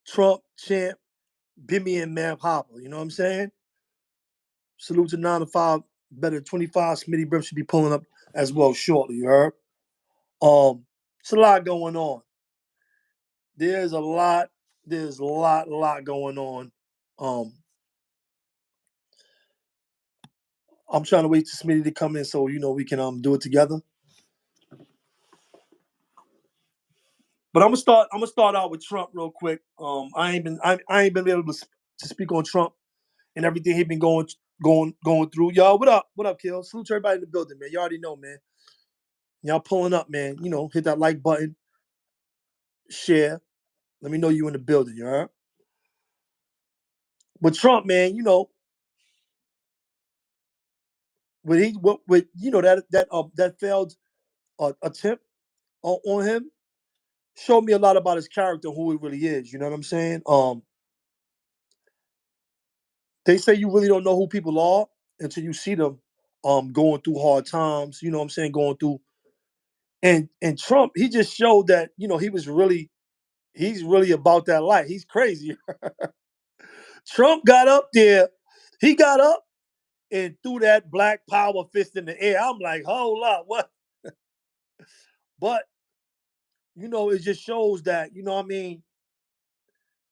Trump, Champ, Bimmy, and Mav Hoffa. You know what I'm saying? Salute to 9 to 5, better 25. Smitty Brim should be pulling up as well shortly, you heard? It's a lot going on. There's a lot going on. I'm trying to wait for Smitty to come in so we can do it together. But I'm gonna start out with Trump real quick. I ain't been able to speak on Trump and everything he been going through. Y'all, what up? What up, Kill? Salute to everybody in the building, man. You already know, man. Y'all pulling up, man. Hit that like button, share. Let me know you in the building, you heard? But Trump, man, with that failed attempt on him showed me a lot about his character, who he really is. You know what I'm saying? They say you really don't know who people are until you see them going through hard times. You know what I'm saying? Going through and Trump, he just showed that he's really about that life. He's crazy. Trump got up there. He got up and threw that black power fist in the air. I'm like, hold up, what? But it just shows that,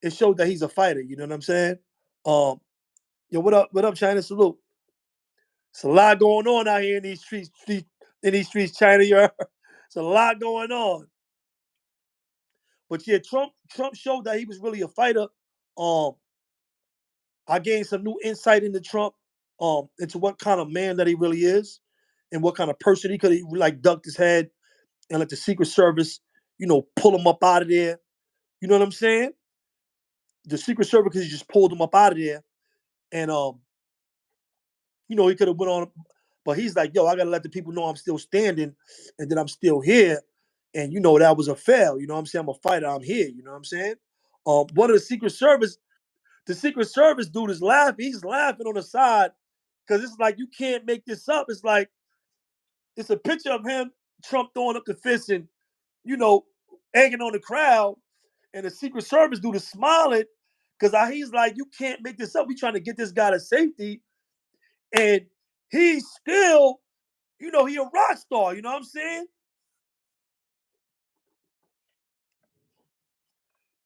it showed that he's a fighter. You know what I'm saying? What up, China? Salute. It's a lot going on out here in these streets, China. It's a lot going on. But yeah, Trump showed that he was really a fighter. I gained some new insight into Trump, into what kind of man that he really is, and what kind of person he could like ducked his head and let the Secret Service, pull him up out of there. You know what I'm saying? The Secret Service just pulled him up out of there, and he could have went on, but he's like, yo, I gotta let the people know I'm still standing, and that I'm still here, and that was a fail. You know what I'm saying? I'm a fighter. I'm here. You know what I'm saying? One of the Secret Service dude is laughing. He's laughing on the side because it's like you can't make this up. It's like it's a picture of him, Trump throwing up the fist and egging on the crowd, and the Secret Service dude is smiling because he's like, you can't make this up. We trying to get this guy to safety, and he's still, he a rock star. You know what I'm saying?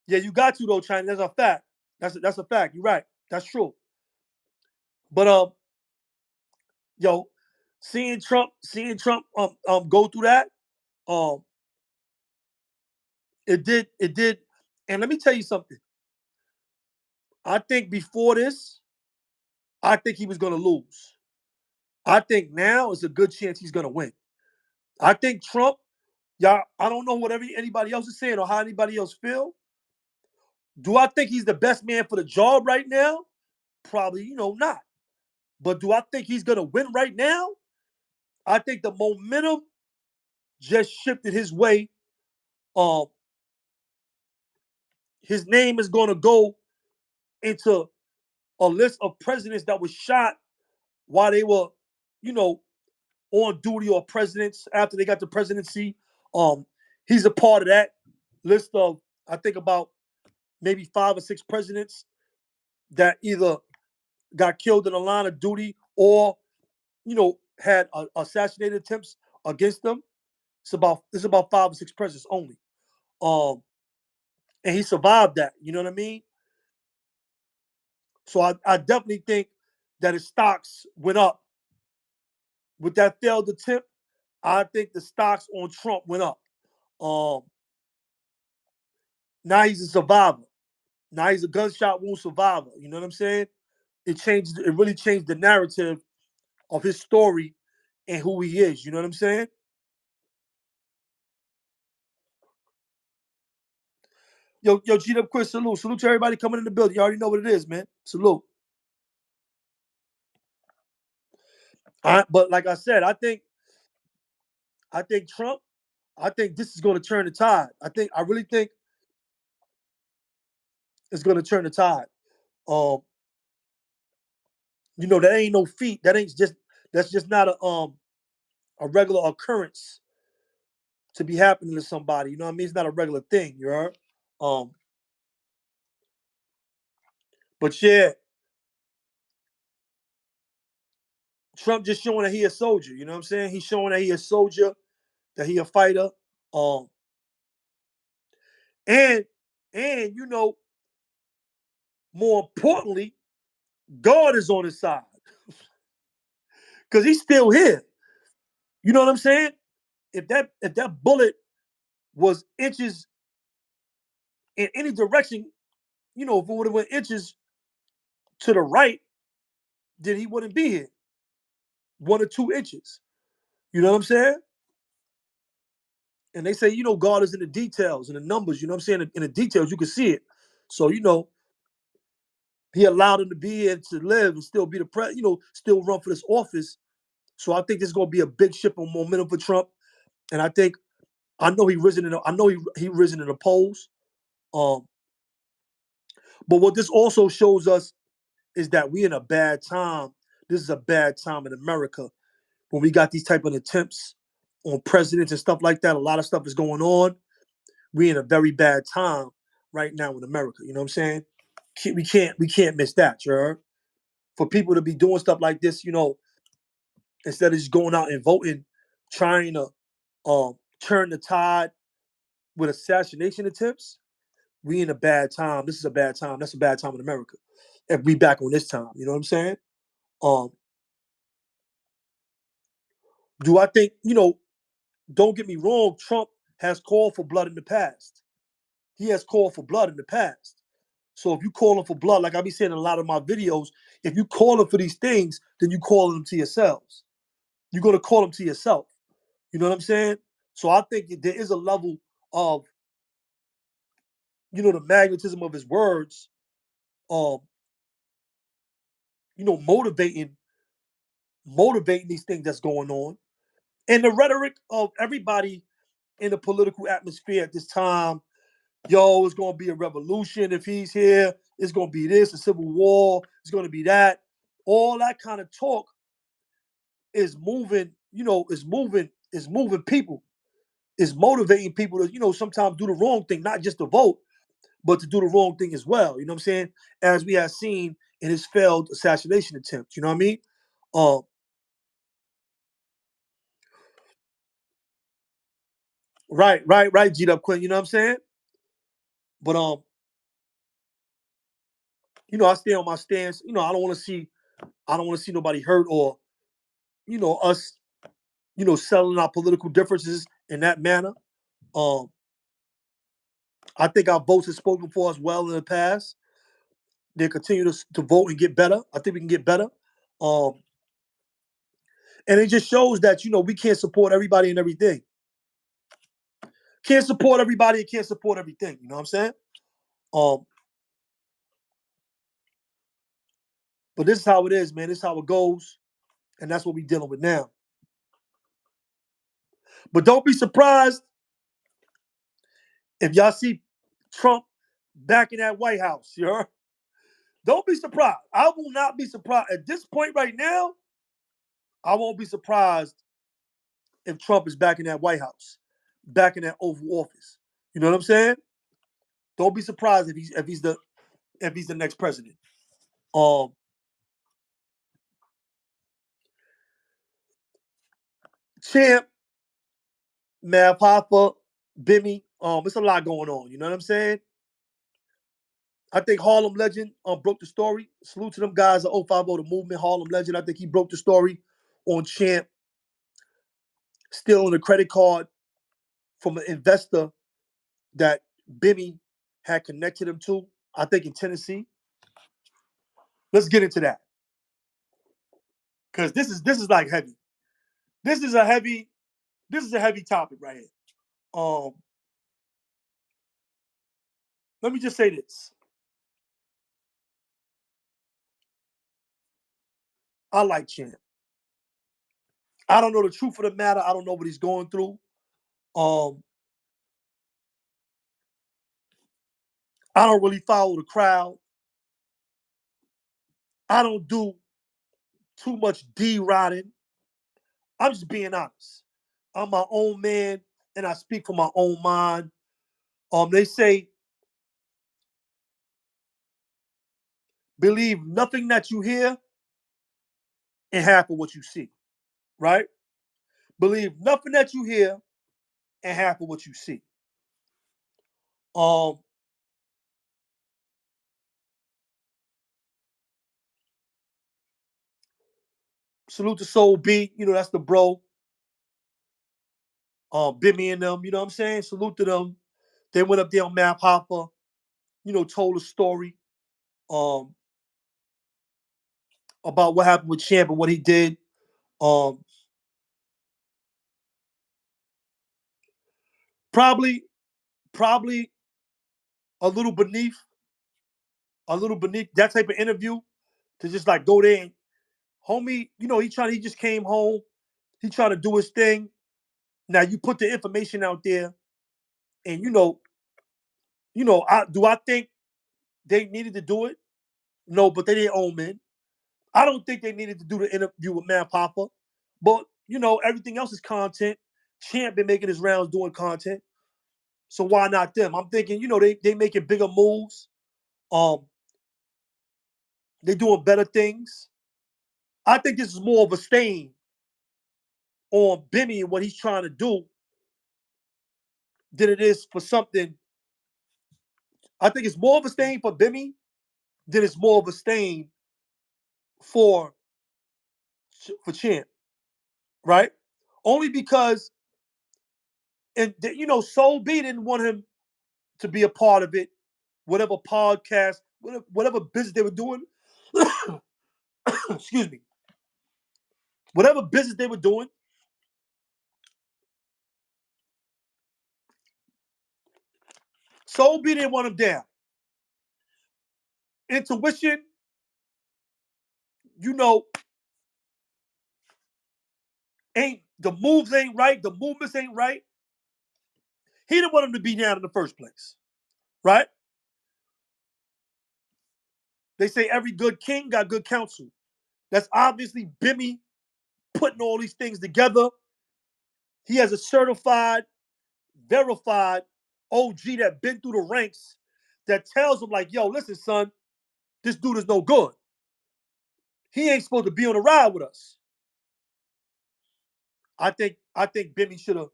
Yeah, you got to though, China. That's a fact. That's a fact. You're right. That's true. But seeing Trump go through that, um, it did. And let me tell you something. I think before this, I think he was gonna lose. I think now is a good chance he's gonna win. I think Trump, y'all, I don't know what anybody else is saying or how anybody else feel. Do I think he's the best man for the job right now? Probably, not. But do I think he's gonna win right now? I think the momentum just shifted his way. Um, his name is gonna go into a list of presidents that was shot while they were, you know, on duty, or presidents after they got the presidency. He's a part of that list of, I think, about maybe 5 or 6 presidents that either got killed in the line of duty or, had assassinated attempts against them. It's about 5 or 6 presidents only. And he survived that. You know what I mean? So I definitely think that his stocks went up with that failed attempt. I think the stocks on Trump went up. Um, Now he's a survivor. Now he's a gunshot wound survivor. You know what I'm saying? It really changed the narrative of his story and who he is. You know what I'm saying? Yo, G up quick, salute. Salute to everybody coming in the building. You already know what it is, man. Salute. But like I said, I think Trump, I think this is gonna turn the tide. I really think it's gonna turn the tide. Um, that ain't no feat. That's just not a regular occurrence to be happening to somebody. You know what I mean? It's not a regular thing, you heard? Um, But yeah, Trump just showing that he a soldier. You know what I'm saying? He's showing that he a soldier, that he a fighter. Um, and you know, more importantly, God is on his side because he's still here. You know what I'm saying? If that bullet was inches in any direction, you know, if it would have went inches to the right, then he wouldn't be here. 1 or 2 inches. You know what I'm saying? And they say, you know, God is in the details and the numbers. You know what I'm saying? In the details, you can see it. So, you know, he allowed him to be here to live and still be the president, you know, still run for this office. So I think this is going to be a big shift of momentum for Trump. And I know he risen in the polls. Um, but what this also shows us is that we in a bad time. This is a bad time in America when we got these type of attempts on presidents and stuff like that. A lot of stuff is going on. We in a very bad time right now in America. You know what I'm saying? We can't miss that, you heard? For people to be doing stuff like this, you know, instead of just going out and voting, trying to turn the tide with assassination attempts, we in a bad time. This is a bad time. That's a bad time in America. If we back on this time, you know what I'm saying? Um, do I think, you know, don't get me wrong, Trump has called for blood in the past. He has called for blood in the past. So if you calling for blood, like I be saying in a lot of my videos, if you calling for these things, then you calling them to yourselves. You're gonna call them to yourself. You know what I'm saying? So I think there is a level of, you know, the magnetism of his words, um, you know, motivating these things that's going on. And the rhetoric of everybody in the political atmosphere at this time, yo, it's gonna be a revolution if he's here, it's gonna be this, a civil war, it's gonna be that. All that kind of talk is moving, you know, is moving people, is motivating people to, you know, sometimes do the wrong thing, not just to vote, but to do the wrong thing as well. You know what I'm saying? As we have seen in his failed assassination attempt. You know what I mean? Um, right, G Up Quinn. You know what I'm saying? But you know, I stay on my stance. You know, I don't want to see nobody hurt or, you know, us, you know, selling our political differences in that manner. Um, I think our votes have spoken for us well in the past. They continue to vote and get better. I think we can get better. Um, and it just shows that, you know, we can't support everybody and everything. Can't support everybody and can't support everything. You know what I'm saying? Um, but this is how it is, man. This is how it goes, and that's what we're dealing with now. But don't be surprised if y'all see Trump back in that White House. You heard? Don't be surprised. I will not be surprised at this point right now. I won't be surprised if Trump is back in that White House, back in that Oval Office. You know what I'm saying? Don't be surprised if he's the next president. Um, Champ, Mav Hoffa, Bimmy. It's a lot going on. You know what I'm saying? I think Harlem Legend broke the story. Salute to them guys at 050, the movement. Harlem Legend. I think he broke the story on Champ stealing a credit card from an investor that Bimmy had connected him to. I think in Tennessee. Let's get into that because this is like heavy. This is a heavy topic right here. Um, Let me just say this. I like Champ. I don't know the truth of the matter. I don't know what he's going through. Um, I don't really follow the crowd. I don't do too much D-riding. I'm just being honest. I'm my own man, and I speak from my own mind. They say Believe nothing that you hear and half of what you see, right? Believe nothing that you hear and half of what you see. Um, Salute to Soul B, that's the bro. Bimmy and them, you know what I'm saying? Salute to them. They went up there on Map Hoffa, told a story um about what happened with Champ and what he did. Um, probably, probably a little beneath, that type of interview to just like go there and homie, he just came home, he trying to do his thing. Now you put the information out there, and I think they needed to do it? No, but they didn't own men. I don't think they needed to do the interview with Man Papa, but everything else is content. Champ been making his rounds doing content, so why not them? I'm thinking, they making bigger moves. Um, they doing better things. I think this is more of a stain on Bimmy and what he's trying to do than it is for something. I think it's more of a stain for Bimmy than it's more of a stain for Champ, right? Only because, and Soul B didn't want him to be a part of it. Whatever podcast, whatever business they were doing, excuse me, whatever business they were doing, Soul B didn't want him down. Intuition, you know, ain't the moves ain't right, the movements ain't right. He didn't want him to be down in the first place, right? They say every good king got good counsel. That's obviously Bimmy putting all these things together. He has a certified, verified OG that been through the ranks that tells him like, yo, listen, son, this dude is no good. He ain't supposed to be on the ride with us. I think Bimmy should have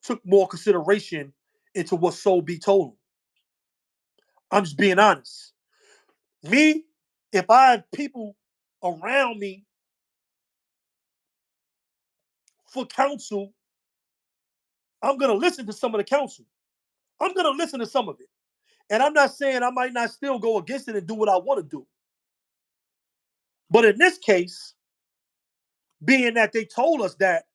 took more consideration into what Soul B told him. I'm just being honest. Me, if I have people around me for counsel, I'm gonna listen to some of the counsel. I'm gonna listen to some of it. And I'm not saying I might not still go against it and do what I want to do. But in this case, being that they told us that,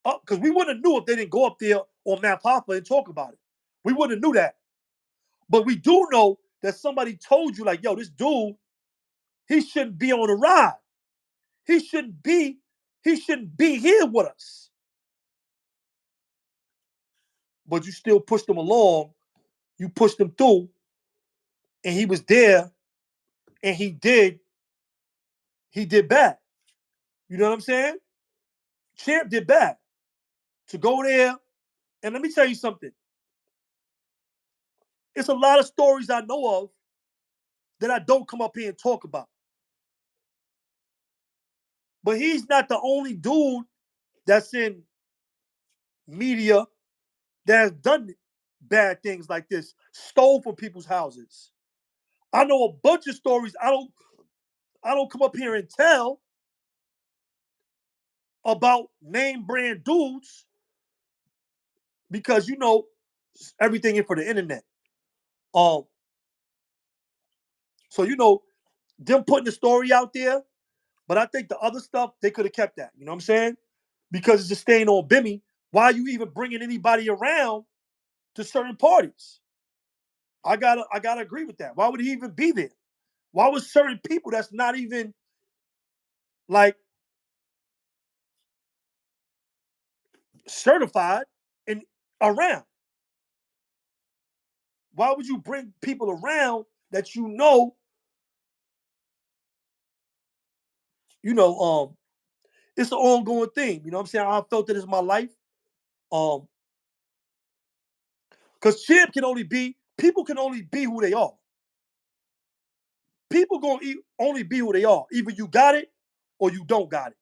because we wouldn't have knew if they didn't go up there on Map Hoffa and talk about it. We wouldn't have knew that. But we do know that somebody told you, like, yo, this dude, he shouldn't be on the ride. He shouldn't be here with us. But you still pushed him along. You pushed him through, and he was there, and he did bad. You know what I'm saying? Champ did bad. To go there, and let me tell you something. It's a lot of stories I know of that I don't come up here and talk about. But he's not the only dude that's in media that has done bad things like this, stole from people's houses. I know a bunch of stories I don't come up here and tell about name brand dudes because everything in for the internet. Um, so them putting the story out there, but I think the other stuff they could have kept that. You know what I'm saying? Because it's just staying on Bimmy. Why are you even bringing anybody around to certain parties? I gotta agree with that. Why would he even be there? Why would certain people that's not even like certified and around? Why would you bring people around that it's an ongoing thing. You know what I'm saying? I felt it in my life. Um, because people can only be who they are. people gonna only be who they are. Either you got it or you don't got it.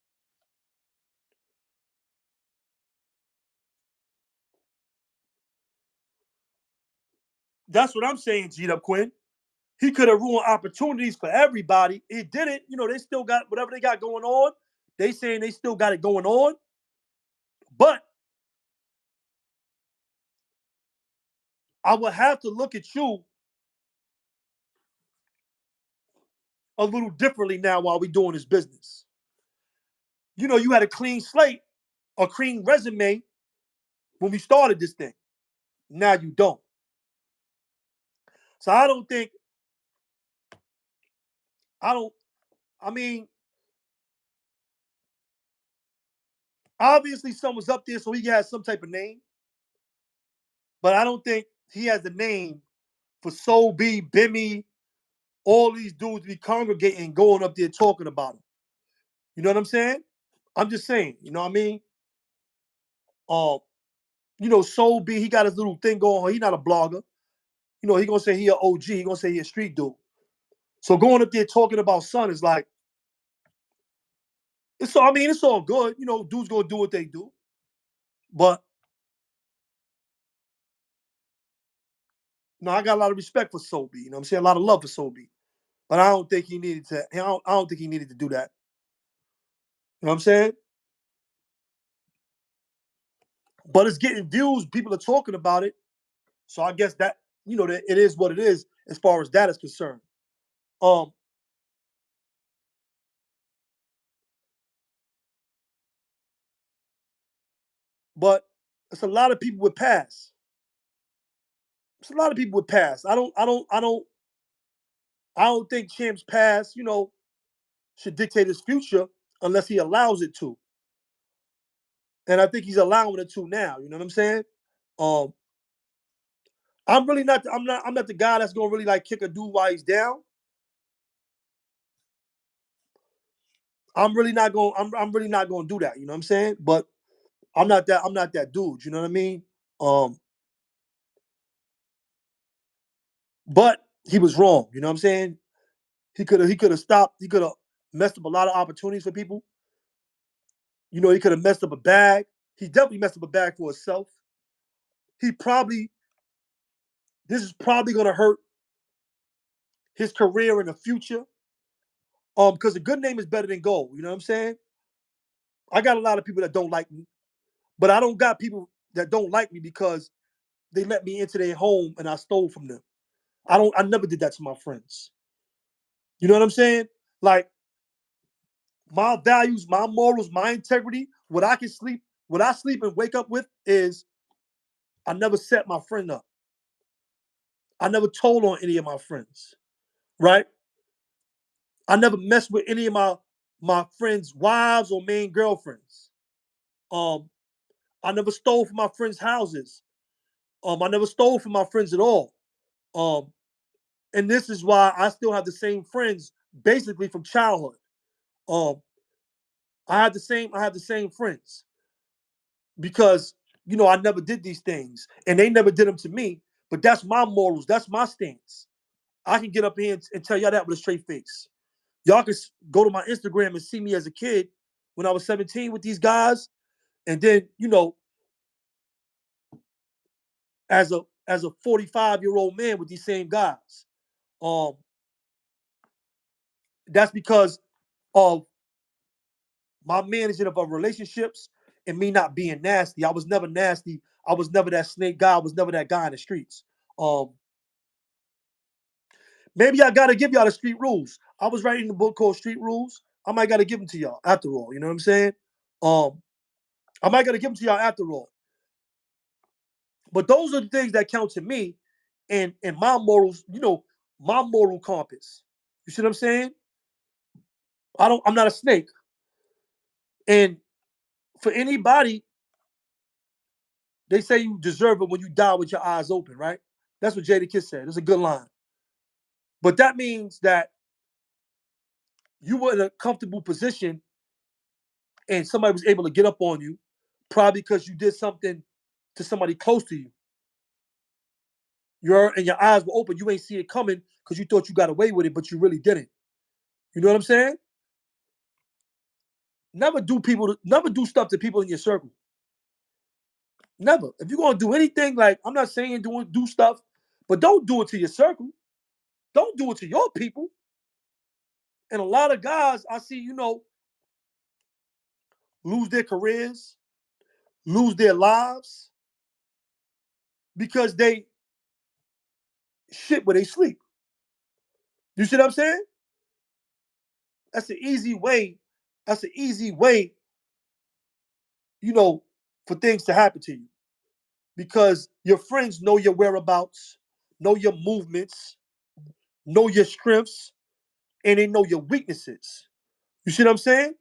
That's what I'm saying, G-Dub Quinn. He could have ruined opportunities for everybody. He didn't. You know, they still got whatever they got going on. They saying they still got it going on. But I would have to look at you a little differently now while we doing this business. You know, you had a clean slate, a clean resume when we started this thing. Now you don't. So I don't think, I don't, I mean, obviously someone's up there so he has some type of name, but I don't think he has the name for Soul B, Bimmy, all these dudes be congregating, going up there talking about him. You know what I'm saying? I'm just saying, you know what I mean? Uh, you know, Soul B, he got his little thing going on. He not a blogger. You know, he gonna say he a OG. He gonna say he a street dude. So going up there talking about Son is like, it's all, I mean, it's all good. You know, dudes gonna do what they do. But no, I got a lot of respect for Soul B. You know what I'm saying? A lot of love for Soul B. But I don't think he needed to, I don't think he needed to do that. You know what I'm saying? But it's getting views. People are talking about it. So I guess that, you know, that it is what it is as far as that is concerned. Um, but it's a lot of people with past. It's a lot of people with past. I don't think Champ's past, you know, should dictate his future unless he allows it to. And I think he's allowing it to now. You know what I'm saying? Um, I'm really not. I'm not the guy that's gonna really like kick a dude while he's down. I'm really not going. I'm really not going to do that. You know what I'm saying? But I'm not that. I'm not that dude. You know what I mean? Um, but he was wrong. You know what I'm saying? He could have stopped. He could have messed up a lot of opportunities for people. You know, he could have messed up a bag. He definitely messed up a bag for himself. He probably, this is probably going to hurt his career in the future. Because a good name is better than gold. You know what I'm saying? I got a lot of people that don't like me, but I don't got people that don't like me because they let me into their home and I stole from them. I never did that to my friends. You know what I'm saying? Like my values, my morals, my integrity, what I sleep and wake up with is I never set my friend up. I never told on any of my friends, right? I never messed with any of my friends' wives or main girlfriends. Um, I never stole from my friends' houses. I never stole from my friends at all. Um, and this is why I still have the same friends basically from childhood. Um, I have the same friends because you know I never did these things and they never did them to me. But that's my morals. That's my stance. I can get up here and tell y'all that with a straight face. Y'all can go to my Instagram and see me as a kid when I was 17 with these guys, and then you know as a 45-year-old man with these same guys. Um, that's because of my managing of our relationships and me not being nasty. I was never nasty. I was never that snake guy. I was never that guy in the streets. Um, maybe I gotta give y'all the street rules. I was writing a book called Street Rules. I might gotta give them to y'all after all. You know what I'm saying? Um, I might gotta give them to y'all after all. But those are the things that count to me and my morals, you know, my moral compass. You see what I'm saying? I'm not a snake. And for anybody, they say you deserve it when you die with your eyes open, right? That's what Jada Kiss said. It's a good line. But that means that you were in a comfortable position and somebody was able to get up on you, probably because you did something to somebody close to you. And your eyes were open. You ain't see it coming because you thought you got away with it, but you really didn't. You know what I'm saying? Never do stuff to people in your circle. Never. If you're gonna do anything, like I'm not saying do stuff, but don't do it to your circle. Don't do it to your people. And a lot of guys I see, lose their careers, lose their lives because they shit where they sleep. You see what I'm saying? That's an easy way. That's an easy way, for things to happen to you. Because your friends know your whereabouts, know your movements, know your strengths, and they know your weaknesses. You see what I'm saying?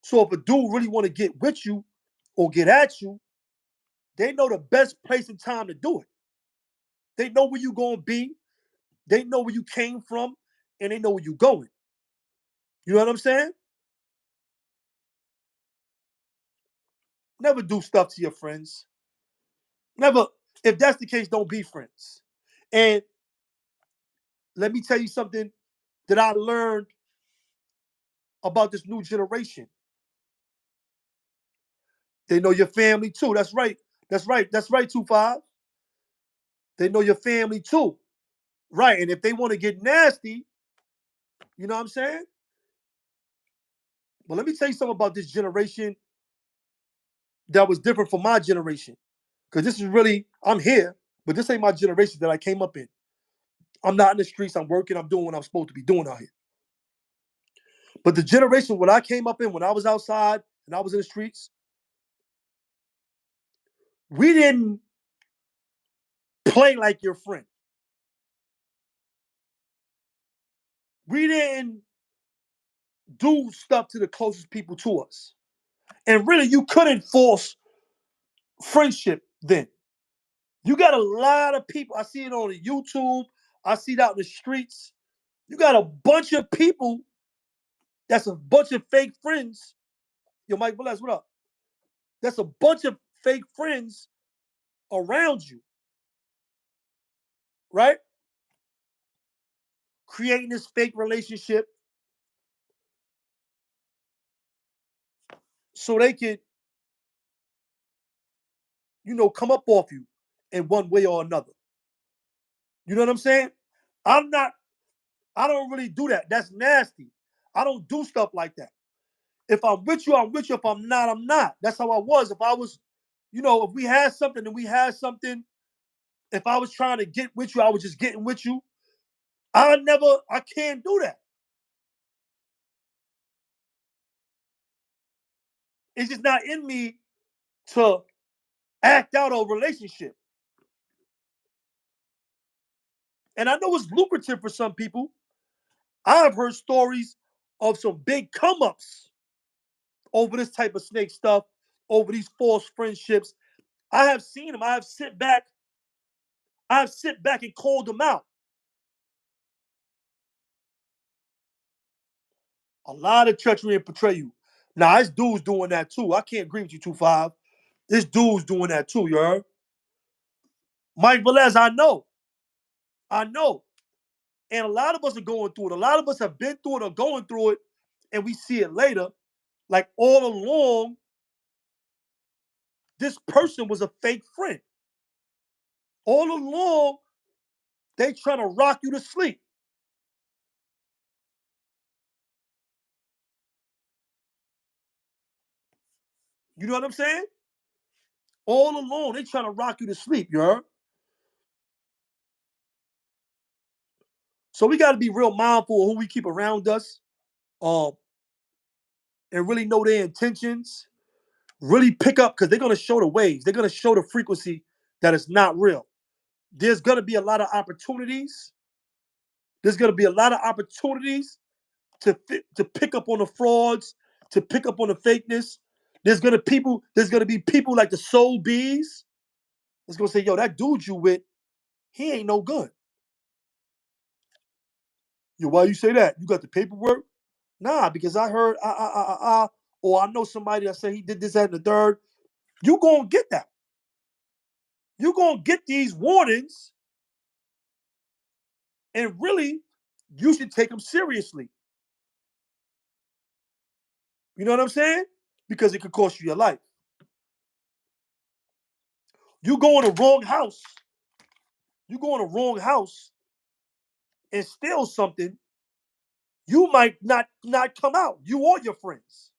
So if a dude really want to get with you or get at you, they know the best place and time to do it. They know where you gonna be, they know where you came from, and they know where you going. You know what I'm saying? Never do stuff to your friends. Never. If that's the case, don't be friends. And let me tell you something that I learned about this new generation. They know your family too. That's right. That's right. That's right, 2-5. They know your family too. Right. And if they want to get nasty, you know what I'm saying? But let me tell you something about this generation that was different from my generation. Because this is really, I'm here, but this ain't my generation that I came up in. I'm not in the streets. I'm working. I'm doing what I'm supposed to be doing out here. But the generation when I came up in, when I was outside and I was in the streets, we didn't play like your friend. We didn't do stuff to the closest people to us. And really, you couldn't force friendship then. You got a lot of people. I see it on YouTube. I see it out in the streets. You got a bunch of people that's a bunch of fake friends. Yo, Mike Velez, what up? That's a bunch of fake friends around you, right? Creating this fake relationship so they could, come up off you in one way or another. You know what I'm saying? I don't really do that. That's nasty. I don't do stuff like that. If I'm with you, I'm with you. If I'm not, I'm not. That's how I was. If I was, if we had something and we had something, if I was trying to get with you, I was just getting with you. I can't do that. It's just not in me to act out a relationship. And I know it's lucrative for some people. I've heard stories of some big come ups over this type of snake stuff, over these false friendships. I have seen them. I have sit back and called them out. A lot of treachery and betrayal. Now, this dude's doing that too. I can't agree with you, 2-5. This dude's doing that too, you heard? Mike Velez, I know. I know. And a lot of us are going through it. A lot of us have been through it or going through it, and we see it later. Like all along, this person was a fake friend. All along, they trying to rock you to sleep. You know what I'm saying? All along, they trying to rock you to sleep, you heard? So we got to be real mindful of who we keep around us, um, and really know their intentions. Really pick up because they're gonna show the waves. They're gonna show the frequency that it's not real. There's gonna be a lot of opportunities. There's gonna be a lot of opportunities to pick up on the frauds, to pick up on the fakeness. There's gonna be people like the soul bees that's gonna say, yo, that dude you with, he ain't no good. Yo, why you say that? You got the paperwork? Nah, because I heard or I know somebody that said he did this, that, and the third. You gonna get that. You gonna get these warnings And really, you should take them seriously. You know what I'm saying? Because it could cost you your life. You go in the wrong house. You go in the wrong house and steal something, you might not come out. You or your friends.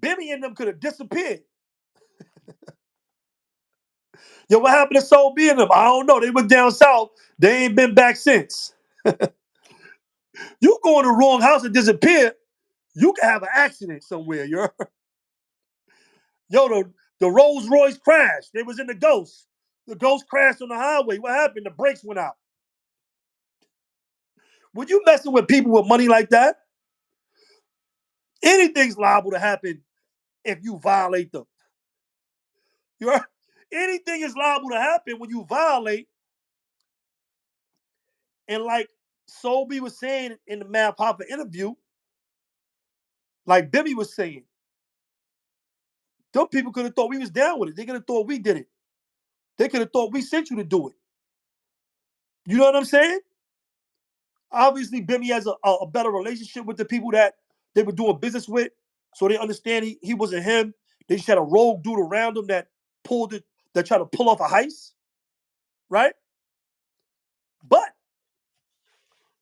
Bimmy and them could have disappeared. Yo, what happened to Soul B and them? I don't know. They went down south. They ain't been back since. You go in the wrong house and disappear, you can have an accident somewhere. Yo, the Rolls Royce crashed. They was in the Ghost. The Ghost crashed on the highway. What happened? The brakes went out. When you messing with people with money like that, anything's liable to happen if you violate them. You're, anything is liable to happen when you violate. And like Sobe was saying in the Math Hoffa interview, like Bimmy was saying, them people could have thought we was down with it. They could have thought we did it. They could have thought we sent you to do it. You know what I'm saying? Obviously, Bimmy has a better relationship with the people that they were doing business with, so they understand he wasn't him. They just had a rogue dude around him that pulled it, that tried to pull off a heist, right? But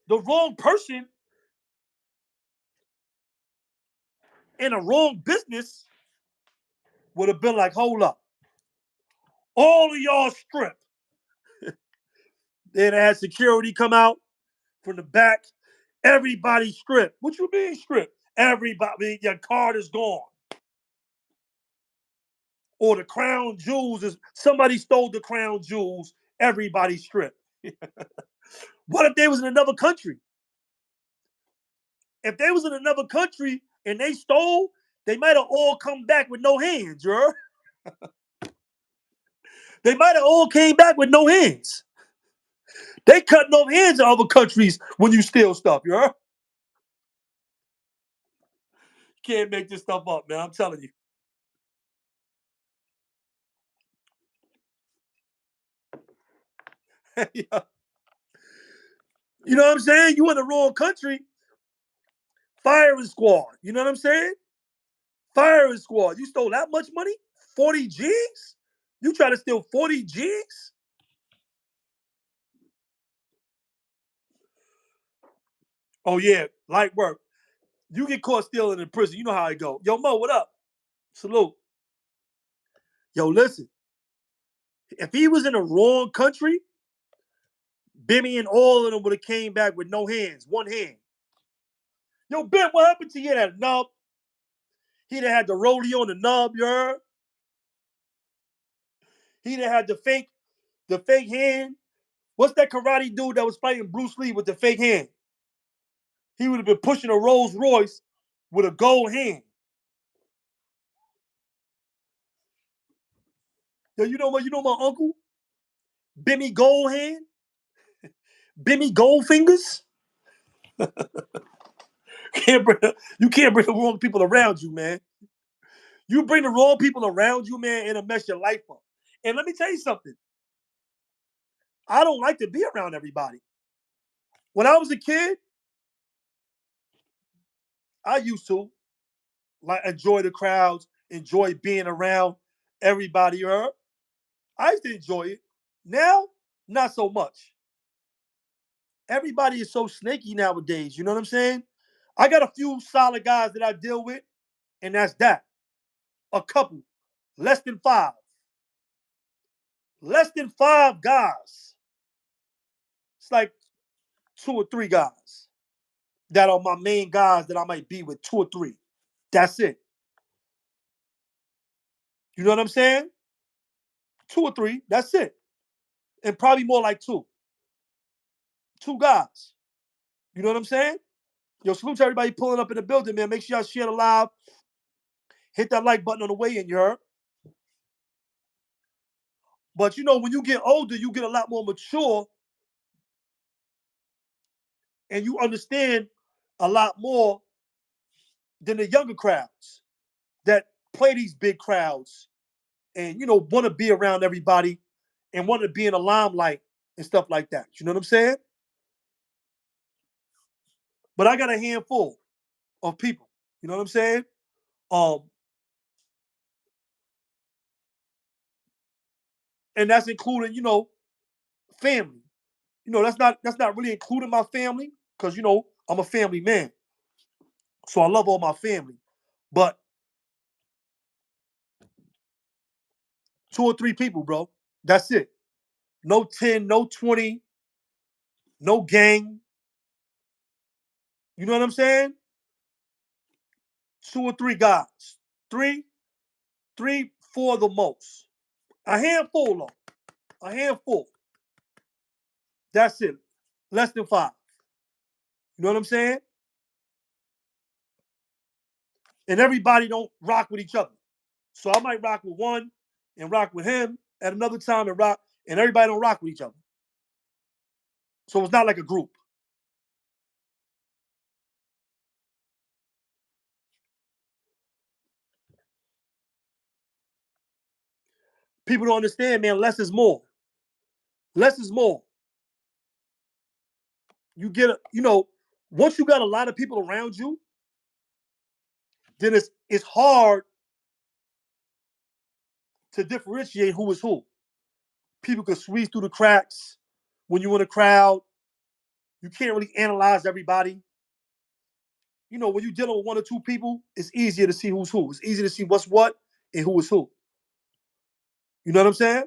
the wrong person in a wrong business would have been like, hold up, all of y'all strip. Then had security come out from the back. Everybody strip. What you mean strip? Everybody, your card is gone. Or the crown jewels is somebody stole the crown jewels. Everybody stripped. What if they was in another country? If they was in another country and they stole, they might have all come back with no hands, you They might have all came back with no hands. They cutting off hands in other countries when you steal stuff, you Can't make this stuff up, man. I'm telling you. Yeah. You know what I'm saying? You in the wrong country, firing squad. You know what I'm saying? Firing squad. You stole that much money? 40 G's? You try to steal 40 G's? Oh, yeah. Light work. You get caught stealing in prison. You know how it go. Yo, Mo, what up? Salute. Yo, listen. If he was in the wrong country, Bimmy and all of them would have came back with no hands, one hand. Yo, Ben, what happened to you? That nub? He'd have had the rollie on the nub, you heard? He'd have had the fake hand. What's that karate dude that was fighting Bruce Lee with the fake hand? He would have been pushing a Rolls Royce with a gold hand. Yo, you know what? You know my uncle? Bimmy Gold Hand? Bimmy Gold Fingers? You can't bring the wrong people around you, man. You bring the wrong people around you, man, it'll mess your life up. And let me tell you something. I don't like to be around everybody. When I was a kid, I used to like enjoy the crowds, enjoy being around everybody. I used to enjoy it. Now, not so much. Everybody is so snaky nowadays. You know what I'm saying? I got a few solid guys that I deal with, and that's that. A couple, less than five. Less than five guys. It's like two or three guys that are my main guys that I might be with, two or three. That's it. You know what I'm saying? Two or three. That's it. And probably more like two. Two guys. You know what I'm saying? Yo, salute to everybody pulling up in the building, man. Make sure y'all share the live. Hit that like button on the way in, you heard? But you know, when you get older, you get a lot more mature and you understand a lot more than the younger crowds that play these big crowds and, you know, want to be around everybody and wanted to be in the limelight and stuff like that. You know what I'm saying? But I got a handful of people. You know what I'm saying? Um, and that's including, family. That's not really including my family because I'm a family man, so I love all my family. But 2 or 3 people, bro. That's it. No 10, no 20, no gang. You know what I'm saying? 2 or 3 guys. Three, three, four the most. A handful though. A handful. That's it. Less than 5. You know what I'm saying? And everybody don't rock with each other. So I might rock with one and rock with him at another time and everybody don't rock with each other. So it's not like a group. People don't understand, man. Less is more. Less is more. You get, once you got a lot of people around you, then it's hard to differentiate who is who. People can squeeze through the cracks when you're in a crowd. You can't really analyze everybody. When you're dealing with 1 or 2 people, it's easier to see who's who. It's easier to see what's what and who is who. You know what I'm saying?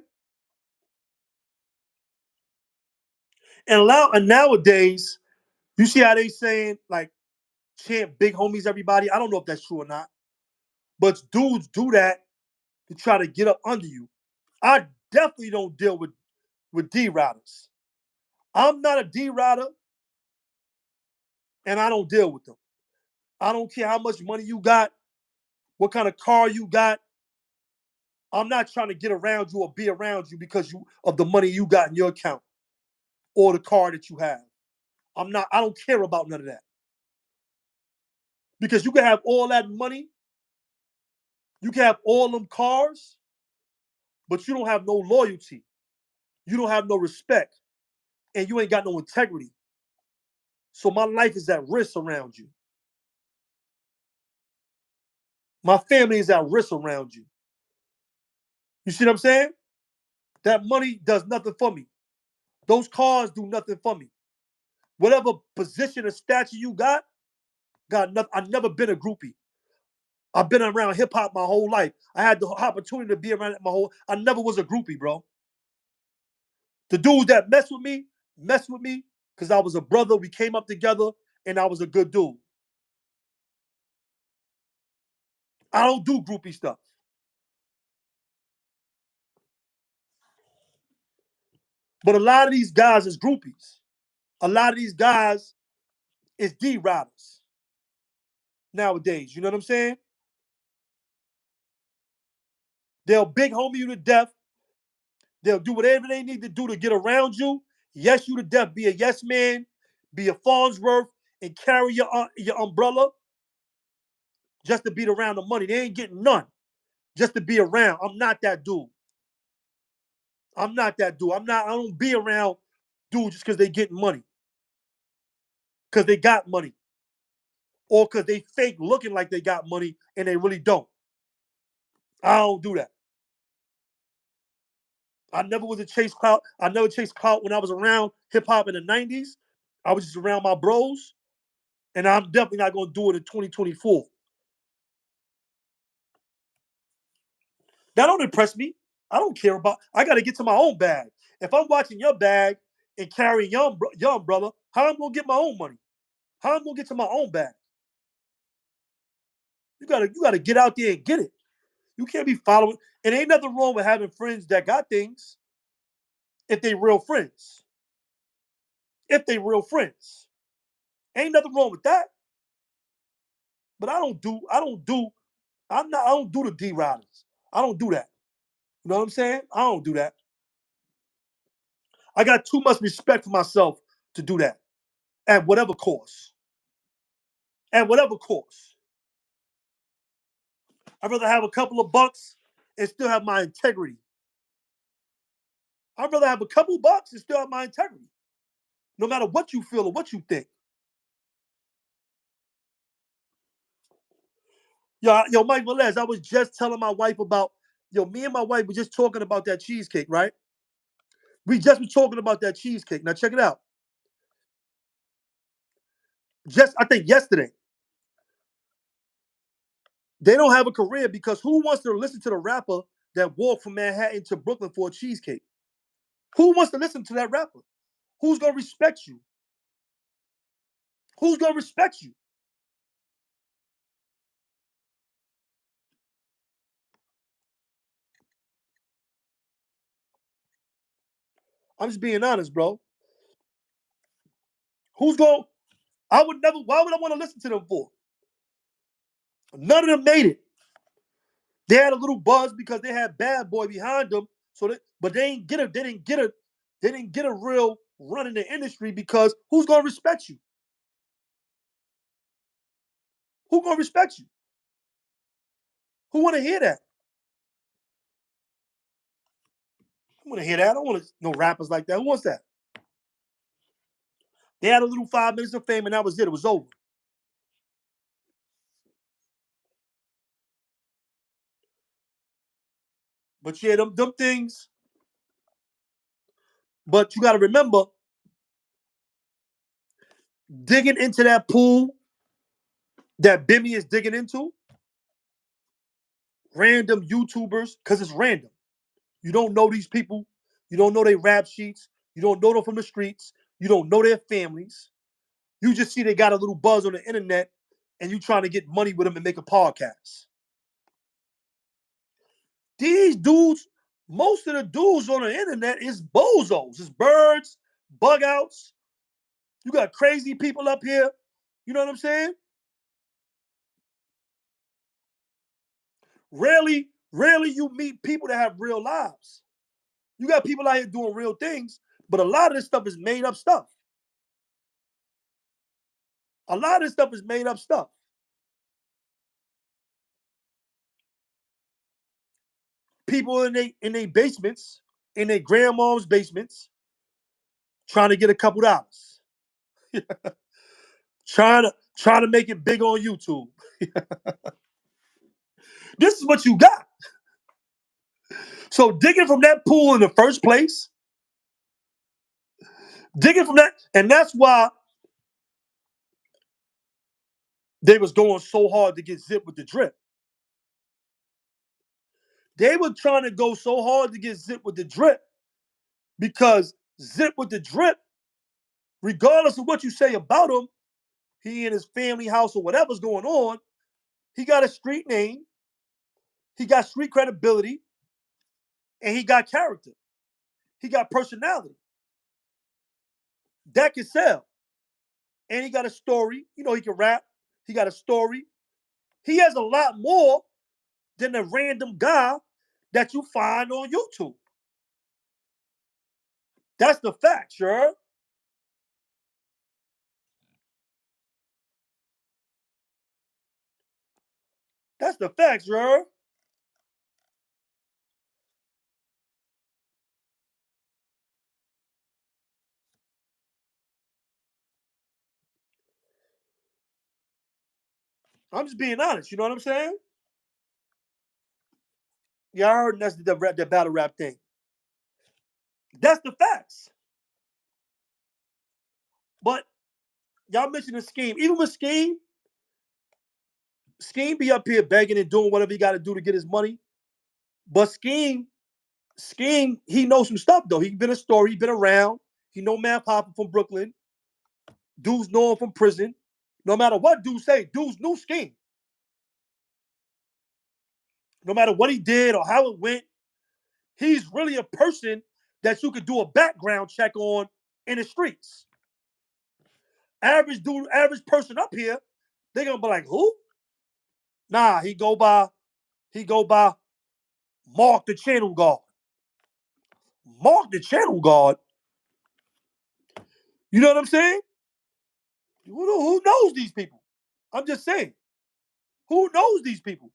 And nowadays, you see how they saying like chant big homies everybody. I don't know if that's true or not, but dudes do that to try to get up under you. I definitely don't deal with D riders. I'm not a D rider, and I don't deal with them. I don't care how much money you got, what kind of car you got. I'm not trying to get around you or be around you because of the money you got in your account or the car that you have. I don't care about none of that. Because you can have all that money, you can have all them cars, but you don't have no loyalty. You don't have no respect, and you ain't got no integrity. So my life is at risk around you. My family is at risk around you. You see what I'm saying? That money does nothing for me. Those cars do nothing for me. Whatever position or stature you got nothing. I've never been a groupie. I've been around hip hop my whole life. I had the opportunity to be around it I never was a groupie, bro. The dudes that mess with me because I was a brother. We came up together, and I was a good dude. I don't do groupie stuff. But a lot of these guys is groupies. A lot of these guys is D riders nowadays. You know what I'm saying? They'll big homie you to death. They'll do whatever they need to do to get around you. Yes, you to death. Be a yes man. Be a Farnsworth and carry your umbrella just to be around the money. They ain't getting none just to be around. I'm not that dude. I'm not that dude. I don't be around dudes just because they getting money. Because they got money. Or because they fake looking like they got money and they really don't. I don't do that. I never was a chase clout. I never chased clout when I was around hip hop in the 90s. I was just around my bros. And I'm definitely not going to do it in 2024. That don't impress me. I don't care about. I got to get to my own bag. If I'm watching your bag and carrying young brother, how I'm going to get my own money? How I'm going to get to my own bag? You gotta get out there and get it. You can't be following. And ain't nothing wrong with having friends that got things if they real friends. If they real friends, ain't nothing wrong with that. But I don't do the D riders. I don't do that. You know what I'm saying? I don't do that. I got too much respect for myself to do that at whatever cost. At whatever cost. I'd rather have a couple of bucks and still have my integrity. I'd rather have a couple bucks and still have my integrity, no matter what you feel or what you think. Yo, Mike Velez, I was just telling my wife about, me and my wife were just talking about that cheesecake, right? We just were talking about that cheesecake. Now check it out. Just, I think yesterday, they don't have a career because who wants to listen to the rapper that walked from Manhattan to Brooklyn for a cheesecake? Who wants to listen to that rapper? Who's gonna respect you? Who's gonna respect you? I'm just being honest, bro. Who's going? I would never. Why would I want to listen to them for? None of them made it. They had a little buzz because they had Bad Boy behind them. But they didn't get a. They didn't get a. They didn't get a real run in the industry because who's gonna respect you? Who gonna respect you? Who want to hear that? Who want to hear that? I don't want to no rappers like that. Who wants that? They had a little 5 minutes of fame and that was it. It was over. But yeah, them things. But you got to remember, digging into that pool that Bimmy is digging into, random YouTubers, because it's random. You don't know these people. You don't know their rap sheets. You don't know them from the streets. You don't know their families. You just see they got a little buzz on the internet and you trying to get money with them and make a podcast. These dudes, most of the dudes on the internet is bozos. It's birds, bug outs. You got crazy people up here. You know what I'm saying? Rarely you meet people that have real lives. You got people out here doing real things, but a lot of this stuff is made up stuff. A lot of this stuff is made up stuff. People in their basements, in their grandma's basements, trying to get a couple dollars. trying to make it big on YouTube. This is what you got. So digging from that pool in the first place, digging from that, and that's why they was going so hard to get Zip with the drip. They were trying to go so hard to get Zip with the drip because Zip with the drip, regardless of what you say about him, he and his family house or whatever's going on, he got a street name, he got street credibility, and he got character. He got personality. That can sell. And he got a story. You know, he can rap. He got a story. He has a lot more than a random guy that you find on YouTube. That's the fact, sure. That's the fact, sure. I'm just being honest. You know what I'm saying? Yeah, I heard that's the battle rap thing. That's the facts. But y'all mentioned the scheme. Even with Scheme be up here begging and doing whatever he got to do to get his money. But Scheme, he knows some stuff though. He been a story. He been around. He know Math Hoffa from Brooklyn. Dudes know him from prison. No matter what dudes say, dudes knew Scheme. No matter what he did or how it went, he's really a person that you could do a background check on in the streets. Average dude, average person up here, they gonna be like, who? Nah, he go by Mark the Channel Guard. Mark the Channel Guard. You know what I'm saying? Who knows these people? I'm just saying. Who knows these people?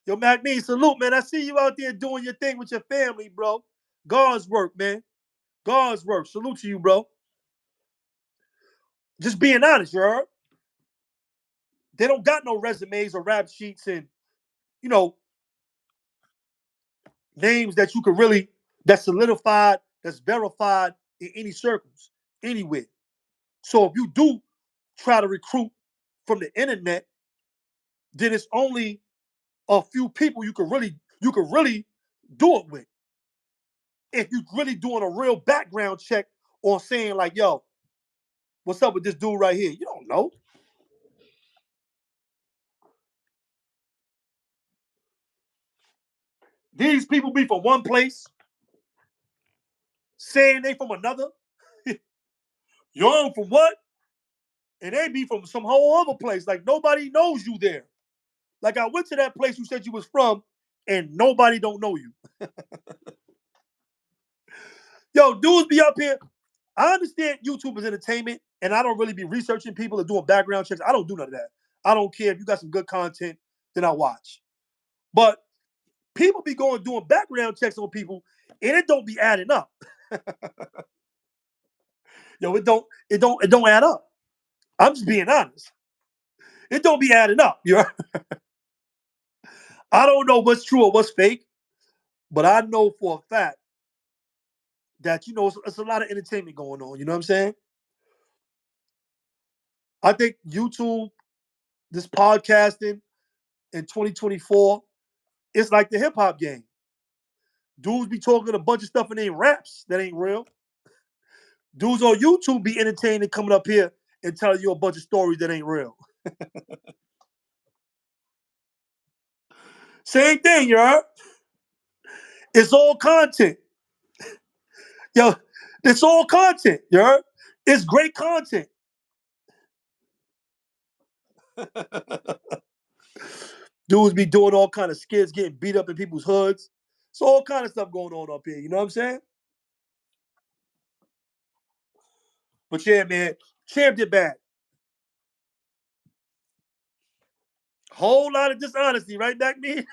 Yo, Mac me, salute, man. I see you out there doing your thing with your family, bro. God's work, man. God's work. Salute to you, bro. Just being honest, you heard? They don't got no resumes or rap sheets and, you know, names that you could really, that's solidified, that's verified in any circles, anywhere. So if you do try to recruit from the internet, then it's only a few people you could really do it with. If you're really doing a real background check on saying like, yo, what's up with this dude right here? You don't know. These people be from one place, saying they from another. You're from what? And they be from some whole other place. Like nobody knows you there. Like I went to that place you said you was from, and nobody don't know you. Yo, dudes be up here. I understand YouTube is entertainment, and I don't really be researching people or doing background checks. I don't do none of that. I don't care if you got some good content, then I watch. But people be going doing background checks on people, and it don't be adding up. Yo, it don't add up. I'm just being honest. It don't be adding up. I don't know what's true or what's fake, but I know for a fact that it's a lot of entertainment going on. You know what I'm saying? I think YouTube, this podcasting in 2024, it's like the hip hop game. Dudes be talking a bunch of stuff and ain't raps that ain't real. Dudes on YouTube be entertaining coming up here and telling you a bunch of stories that ain't real. Same thing, you heard? It's all content. Yo, it's all content, you heard? It's great content. Dudes be doing all kind of skits, getting beat up in people's hoods. It's all kind of stuff going on up here. You know what I'm saying? But yeah, man, Champ did bad. Whole lot of dishonesty, right, back me?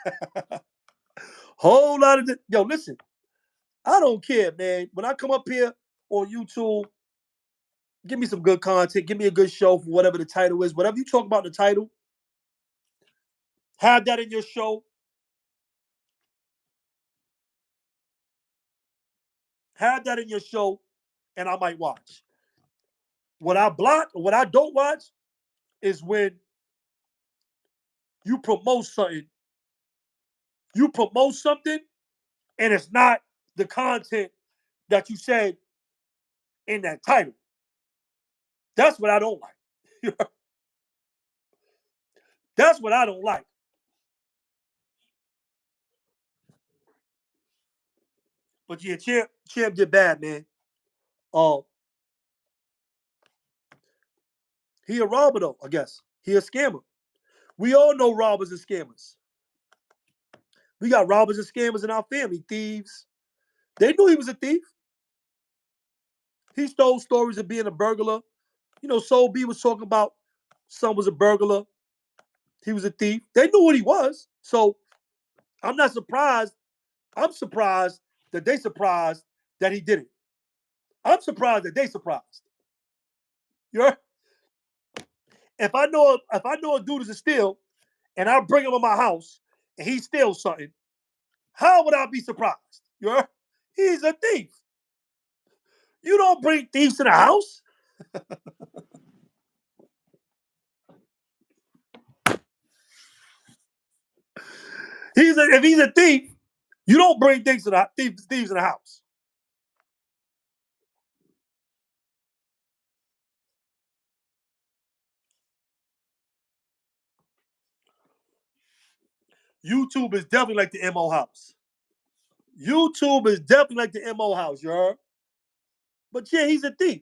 Whole lot of yo. Listen, I don't care, man. When I come up here on YouTube, give me some good content. Give me a good show for whatever the title is. Whatever you talk about in the title, have that in your show. Have that in your show, and I might watch. What I block or what I don't watch is when you promote something. You promote something, and it's not the content that you said in that title. That's what I don't like. That's what I don't like. But yeah, Champ did bad, man. Uh, he a robber though, I guess. He a scammer. We all know robbers and scammers. We got robbers and scammers in our family, thieves. They knew he was a thief. He stole stories of being a burglar. Soul B was talking about son was a burglar. He was a thief. They knew what he was. So I'm not surprised. I'm surprised that they surprised that he did it. I'm surprised that they surprised. You're if I know a dude is a steal and I bring him in my house and he steals something, how would I be surprised? He's a thief. You don't bring thieves to the house. If he's a thief, you don't bring thieves in the house. YouTube is definitely like the MO house. YouTube is definitely like the MO house, you heard? But yeah, he's a thief.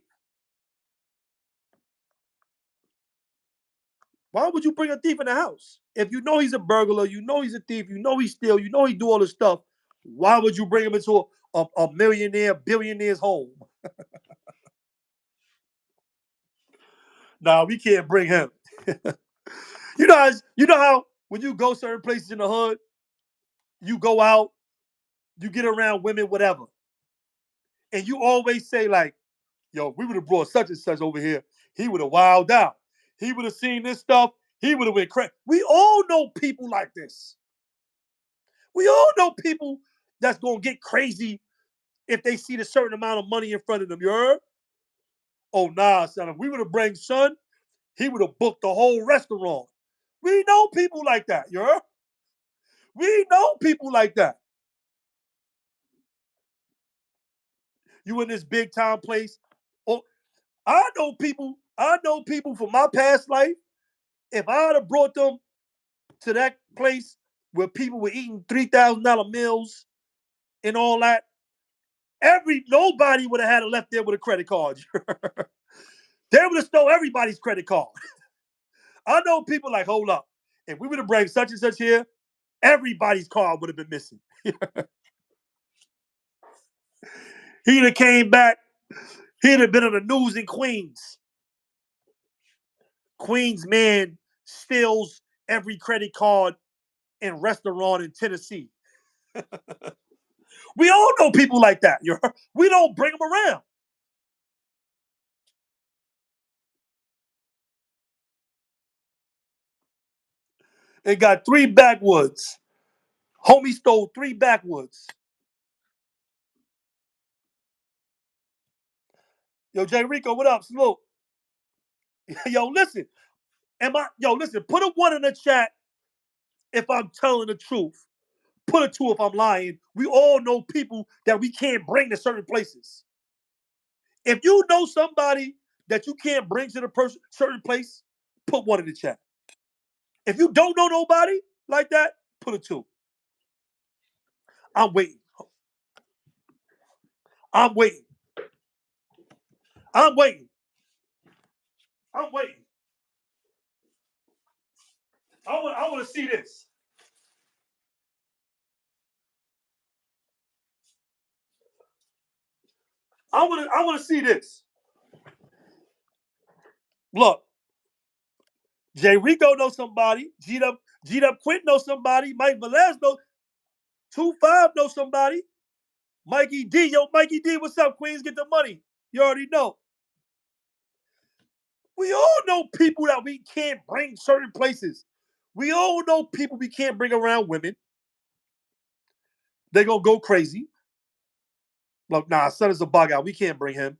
Why would you bring a thief in the house? If you know he's a burglar, you know he's a thief, you know he steal, you know he do all this stuff, why would you bring him into a millionaire, billionaire's home? Nah, we can't bring him. You know how when you go certain places in the hood you go out, you get around women, whatever, and you always say like, "Yo, if we would have brought such and such over here, he would have wilded out. He would have seen this stuff. He would have went crazy." We all know people like this. We all know people that's gonna get crazy if they see a certain amount of money in front of them. You heard? Oh nah, son. If we would have bring son, he would have booked the whole restaurant. We know people like that. You heard? We know people like that. You in this big time place. Oh, I know people. I know people from my past life. If I had have brought them to that place where people were eating $3,000 meals and all that, nobody would have had it left there with a credit card. They would have stole everybody's credit card. I know people like, hold up, if we would have brought such and such here, everybody's card would have been missing. He'd have came back. He'd have been on the news in Queens. Queens man steals every credit card and restaurant in Tennessee. We all know people like that. We don't bring them around. They got 3 backwoods. Homie stole 3 backwoods. Yo, Jay Rico, what up? Salute. Yo, listen. Listen, put a 1 in the chat if I'm telling the truth. Put a 2 if I'm lying. We all know people that we can't bring to certain places. If you know somebody that you can't bring to the certain place, put 1 in the chat. If you don't know nobody like that, put a 2. I'm waiting. I'm waiting. I'm waiting. I'm waiting. I want to see this. I want to see this. Look, Jay Rico knows somebody. G-Dub Quint knows somebody. Mike Velez knows. 2-5 knows somebody. Mikey D. Yo, Mikey D, what's up, Queens? Get the money. You already know. We all know people that we can't bring certain places. We all know people we can't bring around women. They're going to go crazy. Look, nah, son is a bug out. We can't bring him.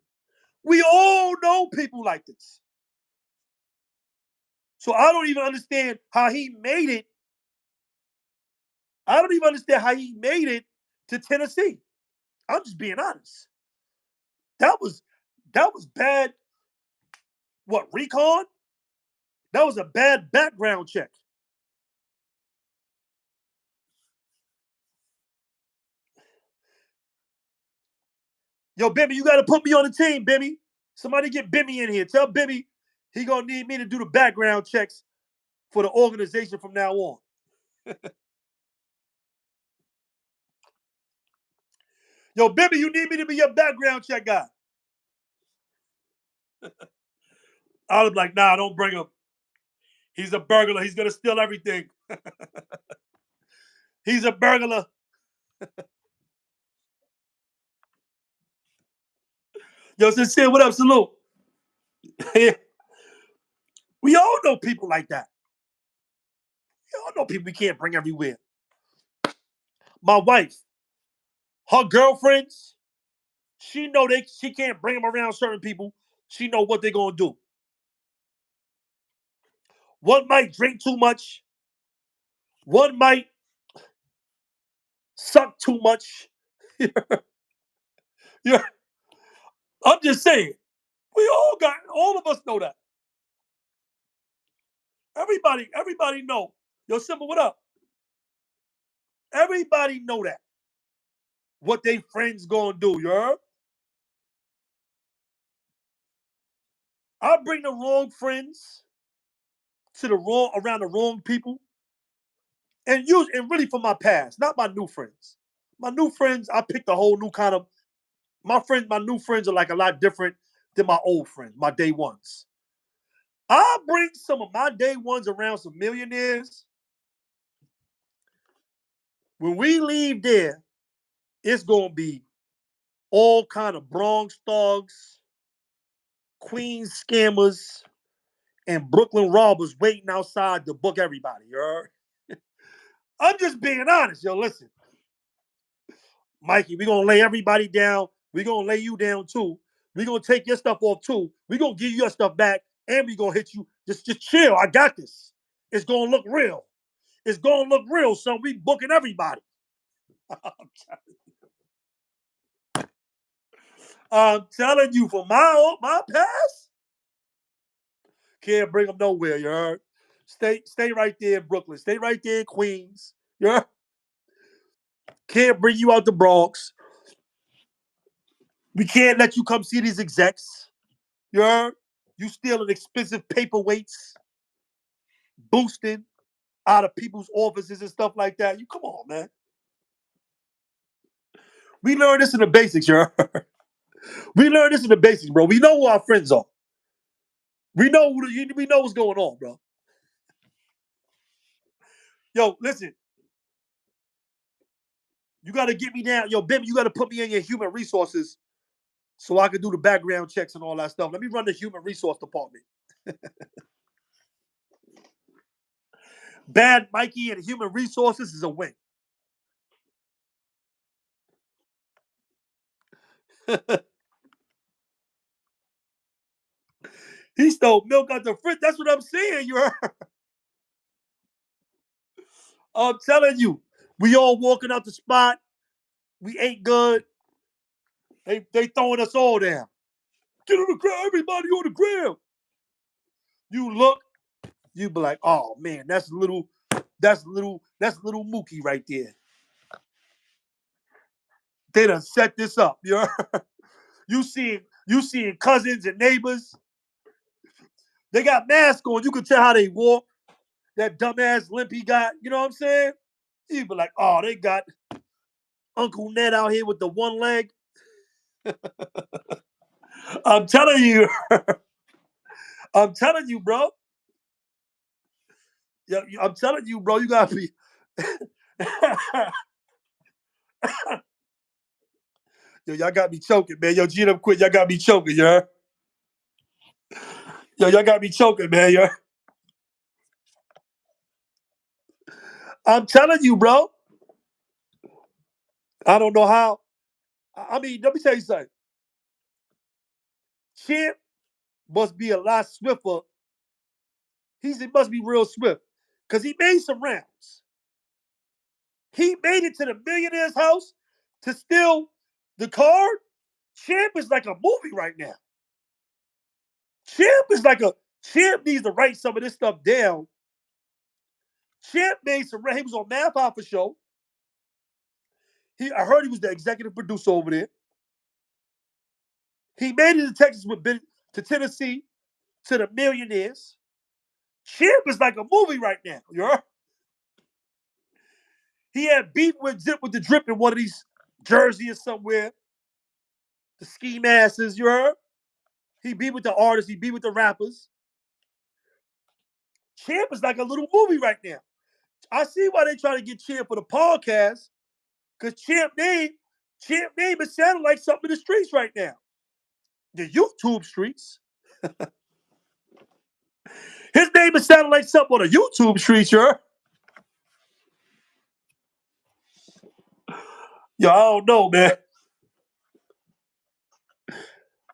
We all know people like this. So I don't even understand how he made it. I don't even understand how he made it to Tennessee. I'm just being honest. That was bad. What, recon? That was a bad background check. Yo, Bimmy, you got to put me on the team, Bimmy. Somebody get Bimmy in here. Tell Bimmy he gonna need me to do the background checks for the organization from now on. Yo, Bimmy, you need me to be your background check guy. I was like, nah, don't bring him. He's a burglar. He's gonna steal everything. He's a burglar. Yo, Sincere, what up? Salute. We all know people like that. We all know people we can't bring everywhere. My wife, her girlfriends, she can't bring them around certain people. She know what they're gonna do. One might drink too much. One might suck too much. Yeah, I'm just saying. All of us know that. Everybody know. Yo, Simba, what up? Everybody know that. What they friends gonna do, you heard? I bring the wrong friends to around the wrong people, and really from my past, not my new friends. My new friends, I picked a whole new kind of my new friends are like a lot different than my old friends, my day ones. I bring some of my day ones around some millionaires. When we leave there, it's gonna be all kind of Bronx thugs, Queens scammers, and Brooklyn robbers waiting outside to book everybody. You heard? I'm just being honest, yo. Listen, Mikey, we're gonna lay everybody down. We're gonna lay you down too. We're gonna take your stuff off too. We're gonna give you your stuff back, and we're gonna hit you. Just chill. I got this. It's gonna look real. It's gonna look real, son. We booking everybody. I'm telling you, for my past, can't bring them nowhere. You heard? Stay right there in Brooklyn. Stay right there in Queens. You heard? Can't bring you out the Bronx. We can't let you come see these execs. You heard? You stealing expensive paperweights, boosting out of people's offices and stuff like that. You come on, man. We learned this in the basics, you heard? We learned this in the basics, bro. We know who our friends are. We know what's going on, bro. Yo, listen, you got to get me down. Yo, Bimmy, you got to put me in your human resources so I can do the background checks and all that stuff. Let me run the human resource department. Bad Mikey and human resources is a win. He stole milk out the fridge. That's what I'm saying. You heard? I'm telling you, we all walking out the spot. We ain't good. They throwing us all down. Get on the ground, everybody on the ground. You look, you be like, oh man, that's little Mookie right there. They done set this up. You seeing cousins and neighbors. They got masks on. You can tell how they walk. That dumbass limp he got. You know what I'm saying? You be like, oh, they got Uncle Ned out here with the one leg. I'm telling you. I'm telling you, bro. Yeah, I'm telling you, bro. You gotta be. Yo, y'all got me choking, man. Yo, G up quick. Y'all got me choking, yo. Yo, y'all got me choking, man. Yo. I'm telling you, bro. I don't know how. I mean, let me tell you something. Champ must be a lot swifter. He must be real swift because he made some rounds. He made it to the millionaire's house to steal the card. Champ is like a movie right now. Champ needs to write some of this stuff down. Champ made some. He was on Math Hoffa show. I heard he was the executive producer over there. He made it to Texas to Tennessee to the millionaires. Champ is like a movie right now. You heard? He had beef with Zip with the Drip in one of these jerseys somewhere. The ski masses, you heard? He beat with the artists, he beat with the rappers. Champ is like a little movie right now. I see why they try to get Champ for the podcast, because Champ name is sounding like something in the streets right now. The YouTube streets. His name is sounding like something on the YouTube streets, you heard? Yo, I don't know, man.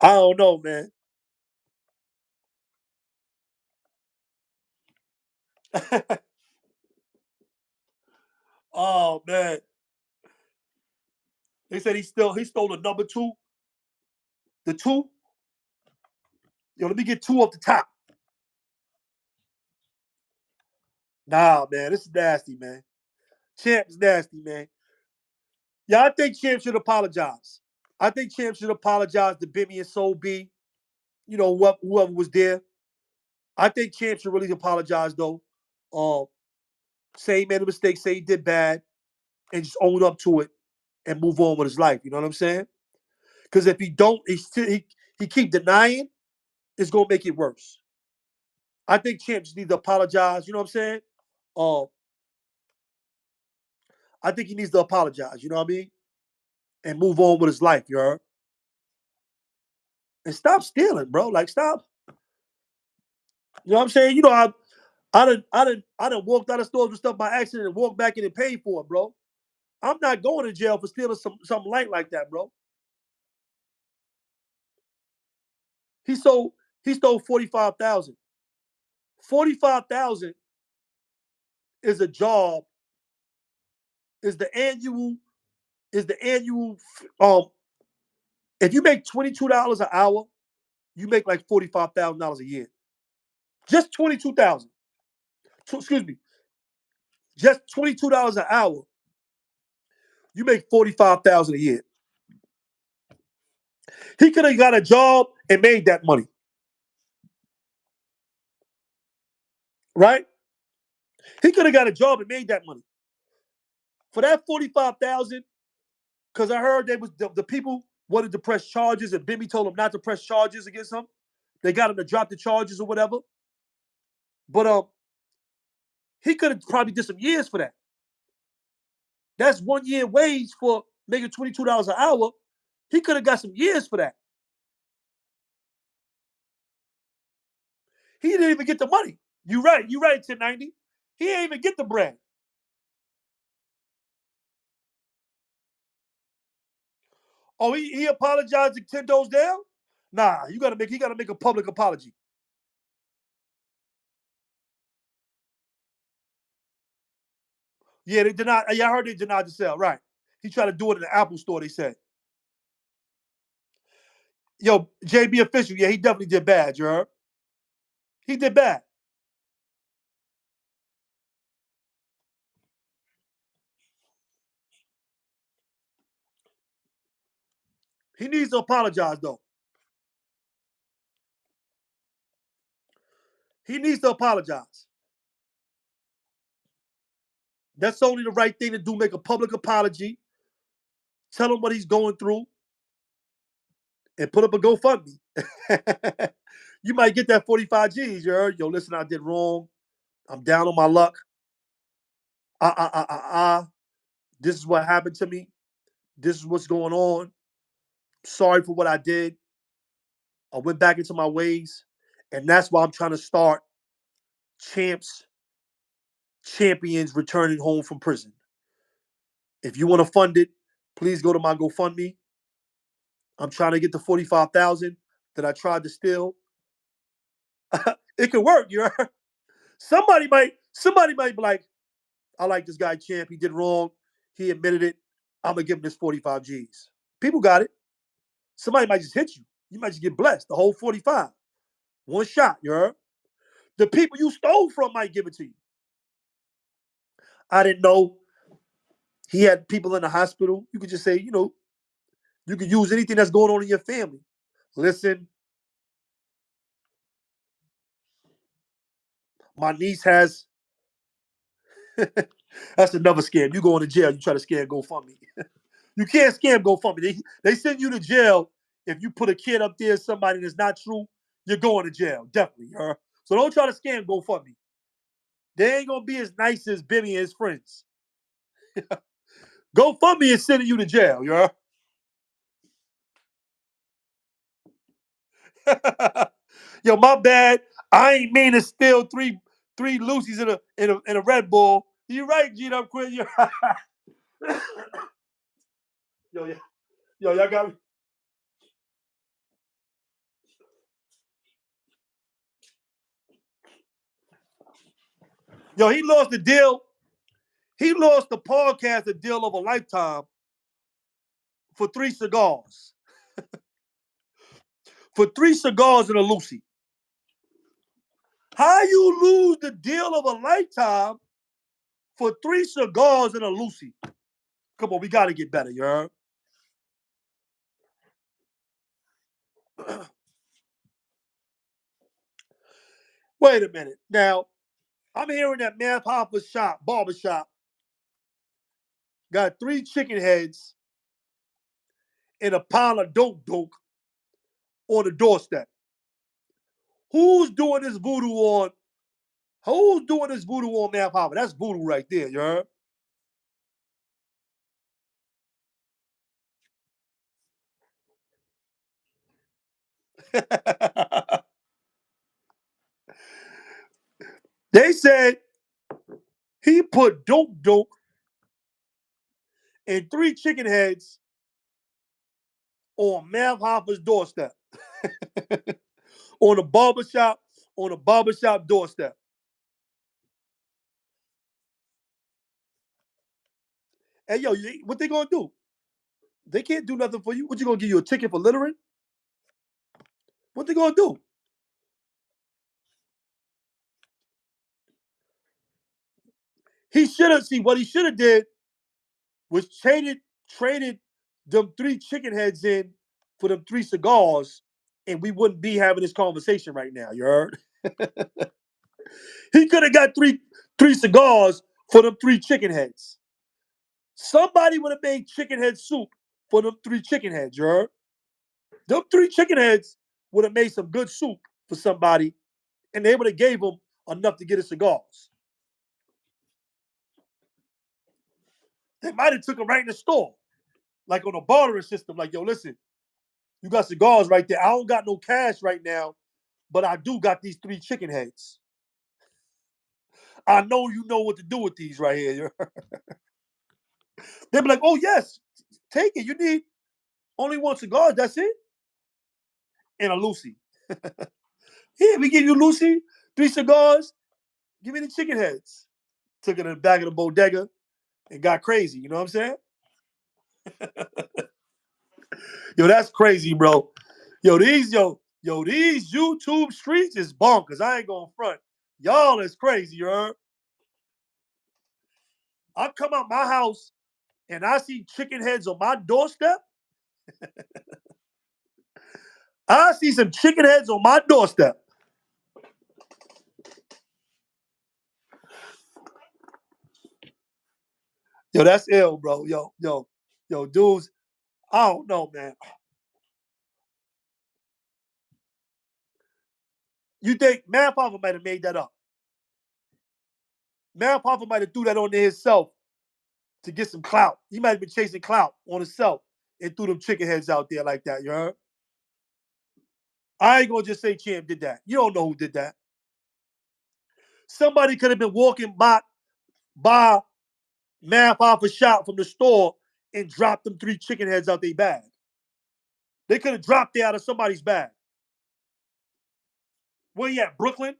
I don't know, man. Oh man. They said he stole the number two. The two. Yo, let me get two off the top. Nah, man, this is nasty, man. Champ is nasty, man. Yeah, I think Champ should apologize. I think Champ should apologize to Bimmy and Soul B. You know, whoever was there. I think Champ should really apologize though. Um, say he made a mistake, say he did bad, and just own up to it and move on with his life. You know what I'm saying? Because if he don't, he keep denying, it's gonna make it worse. I think Champ just needs to apologize. You know what I'm saying? Um, I think he needs to apologize. You know what I mean? And move on with his life. You heard? And stop stealing, bro. Like stop. You know what I'm saying? You know, I done walked out of stores with stuff by accident and walked back in and paid for it, bro. I'm not going to jail for stealing something light like that, bro. He sold he stole 45,000. 45,000 is a job, is the annual, is the annual um if you make $22 an hour, you make like $45,000 a year. Just 22,000. Excuse me. Just $22 an hour, you make 45,000 a year. He could have got a job and made that money, right? He could have got a job and made that money. For that 45,000, because I heard they was the people wanted to press charges and Bimmy told them not to press charges against him. They got him to drop the charges or whatever. But he could have probably did some years for that. That's 1 year wage for making $22 an hour. He could have got some years for that. He didn't even get the money. You right, 1090. He didn't even get the bread. Oh, he apologized to 10 toes down? Nah, he gotta make a public apology. Yeah, they denied. Yeah, I heard they denied the sale. Right. He tried to do it in the Apple store, they said. Yo, JB official, yeah, he definitely did bad, you heard? He did bad. He needs to apologize though. He needs to apologize. That's only the right thing to do. Make a public apology. Tell him what he's going through and put up a GoFundMe. You might get that 45 G's, you heard? Yo, listen, I did wrong. I'm down on my luck. Uh. This is what happened to me. This is what's going on. Sorry for what I did. I went back into my ways. And that's why I'm trying to start champs, champions returning home from prison. If you want to fund it, please go to my GoFundMe. I'm trying to get the 45,000 that I tried to steal. It could work, you know. Somebody might be like, I like this guy Champ. He did wrong. He admitted it. I'm gonna give him this 45 G's. People got it. Somebody might just hit you. You might just get blessed. The whole 45. One shot, you heard? The people you stole from might give it to you. I didn't know he had people in the hospital. You could just say, you could use anything that's going on in your family. Listen, my niece has. That's another scam. You go into jail, you try to scam GoFundMe. You can't scam GoFundMe. They send you to jail if you put a kid up there, somebody that's not true, you're going to jail. Definitely. So don't try to scam GoFundMe. They ain't gonna be as nice as Bimmy and his friends. GoFundMe is sending you to jail, Yo, my bad. I ain't mean to steal three Lucy's in a Red Bull. You right, G up quick. Yo, yeah. Yo, y'all got me. Yo, he lost the deal. He lost the podcast, the deal of a lifetime for 3 cigars. For 3 cigars and a Lucy. How you lose the deal of a lifetime for 3 cigars and a Lucy? Come on, we got to get better, you heard? Wait a minute. Now, I'm hearing that Math Hoffa shop, barbershop, got 3 chicken heads and a pile of dope on the doorstep. Who's doing this voodoo on? Who's doing this voodoo on Math Hoffa? That's voodoo right there, you heard? They said he put dope and 3 chicken heads on Mav Hoffa's doorstep. on a barbershop, on a barbershop doorstep. Hey yo, what they gonna do? They can't do nothing for you. What you gonna give you a ticket for littering? What they gonna do? He should have see what he should have did was traded them 3 chicken heads in for them 3 cigars, and we wouldn't be having this conversation right now. You heard? He could have got three cigars for them 3 chicken heads. Somebody would have made chicken head soup for them 3 chicken heads. You heard? Them 3 chicken heads would have made some good soup for somebody, and they would have gave them enough to get his cigars. They might have took them right in the store, like on a bartering system. Like, yo, listen, you got cigars right there. I don't got no cash right now, but I do got these 3 chicken heads. I know you know what to do with these right here. They'd be like, oh, yes, take it. You need only 1 cigar. That's it. And a Lucy. Here, we give you Lucy, 3 cigars. Give me the chicken heads. Took it in the back of the bodega and got crazy. You know what I'm saying? Yo, that's crazy, bro. These YouTube streets is bonkers. I ain't going front. Y'all is crazy, you heard? I come out my house and I see chicken heads on my doorstep. I see some chicken heads on my doorstep. Yo, that's ill, bro. Yo, dudes. I don't know, man. You think Man Papa might have made that up? Man Papa might have threw that on there himself to get some clout. He might have been chasing clout on himself and threw them chicken heads out there like that, you heard? I ain't gonna just say Champ did that. You don't know who did that. Somebody could have been walking by Man Papa's shop from the store and dropped them 3 chicken heads out their bag. They could have dropped it out of somebody's bag. Where you at, Brooklyn?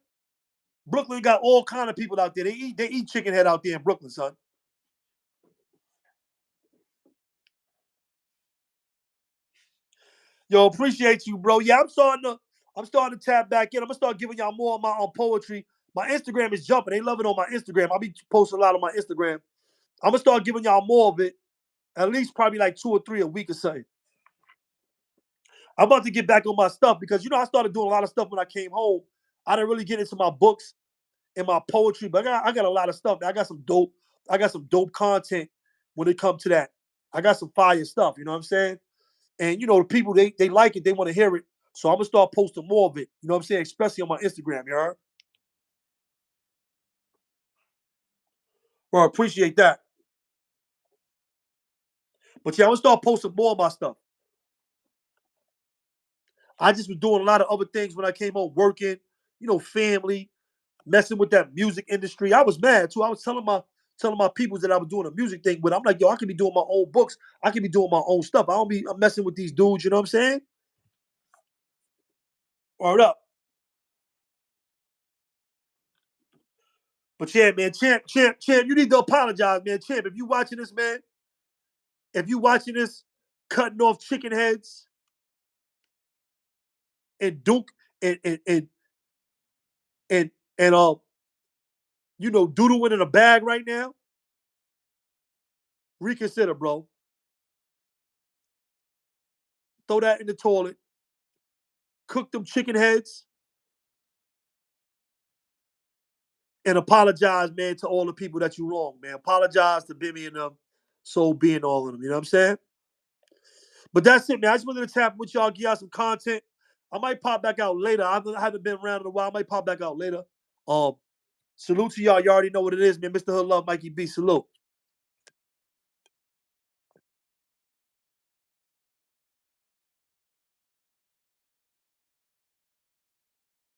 Brooklyn got all kind of people out there. They eat chicken head out there in Brooklyn, son. Yo, appreciate you, bro. Yeah, I'm starting to tap back in. I'm gonna start giving y'all more of my own poetry. My Instagram is jumping. They love it on my Instagram. I'll be posting a lot on my Instagram. I'm gonna start giving y'all more of it. At least probably like 2 or 3 a week or something. I'm about to get back on my stuff because I started doing a lot of stuff when I came home. I didn't really get into my books and my poetry, but I got a lot of stuff. I got some dope content when it comes to that. I got some fire stuff, you know what I'm saying? And the people they like it, they want to hear it. So I'm gonna start posting more of it. You know what I'm saying? Especially on my Instagram, you heard? Well, I appreciate that. But yeah, I'm gonna start posting more of my stuff. I just was doing a lot of other things when I came home, working, family, messing with that music industry. I was mad too. I was telling my people that I was doing a music thing, but I'm like, yo, I could be doing my own books. I could be doing my own stuff. I'm messing with these dudes, you know what I'm saying? Word up. But yeah, man, champ, you need to apologize, man. Champ, if you watching this, man, if you watching this, cutting off chicken heads and Duke and and doodling in a bag right now, reconsider, bro. Throw that in the toilet, cook them chicken heads, and apologize, man, to all the people that you wrong, man. Apologize to Bimmy and them, so being all of them. You know what I'm saying? But that's it, man. I just wanted to tap with y'all, give y'all some content. I might pop back out later. I haven't been around in a while. I might pop back out later. Salute to y'all. You already know what it is, man. Mr. Hood Love, Mikey B. Salute.